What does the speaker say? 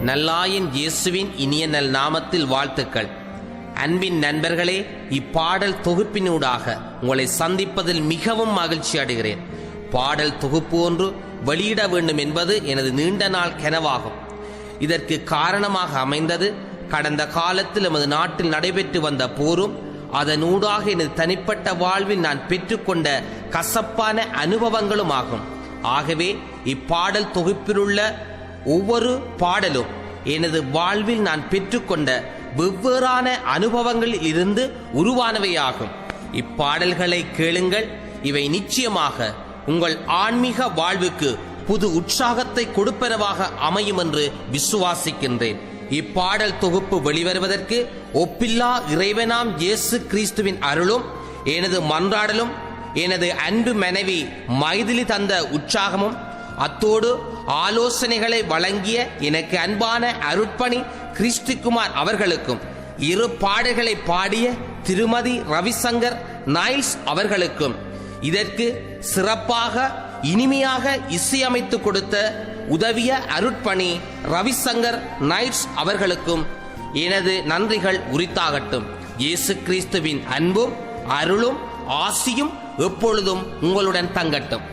நல்லாயன் இயேசுவின் இனிய நல் நாமத்தில் வாழ்த்துக்கள். அன்பின் நண்பர்களே, இப்பாடல் தொகுப்பினூடாக உங்களை சந்திப்பதில் மிகவும் மகிழ்ச்சி அடைகிறேன். பாடல் தொகுப்பு ஒன்று வெளியிட வேண்டும் என்பது எனது நீண்ட நாள் கனவாகும். இதற்கு காரணமாக அமைந்தது கடந்த காலத்தில் எமது நாட்டில் நடைபெற்று வந்த போரும் அதனூடாக எனது தனிப்பட்ட வாழ்வில் நான் பெற்றுக்கொண்ட கசப்பான அனுபவங்களும் ஆகும். ஆகவே இப்பாடல் தொகுப்பிலுள்ள ஒவ்வொரு பாடலும் எனது வாழ்வில் நான் பெற்றுக்கொண்ட வெவ்வேறான அனுபவங்களில் இருந்து உருவானவையாகும். இப்பாடல்களை கேளுங்கள். இவை நிச்சயமாக உங்கள் ஆன்மீக வாழ்வுக்கு புது உற்சாகத்தை கொடுப்பனவாக அமையும் என்று விசுவாசிக்கின்றேன். இப்பாடல் தொகுப்பு வெளிவருவதற்கு ஒப்பில்லா இறைவனாம் இயேசு கிறிஸ்துவின் அருளும் எனது மன்றாடலும் எனது அன்பு மனைவி மைதிலி தந்த உற்சாகமும் அத்தோடு ஆலோசனைகளை வழங்கிய எனக்கு அன்பான அருட்பணி கிறிஸ்துகுமார் அவர்களுக்கும் இரு பாடல்களை பாடிய திருமதி ரவிசங்கர் நைல்ஸ் அவர்களுக்கும் இதற்கு சிறப்பாக இனிமையாக இசையமைத்து கொடுத்த உதவிய அருட்பணி ரவிசங்கர் நைல்ஸ் அவர்களுக்கும் எனது நன்றிகள் உரித்தாகட்டும். இயேசு கிறிஸ்துவின் அன்பும் அருளும் ஆசியும் எப்பொழுதும் உங்களுடன் தங்கட்டும்.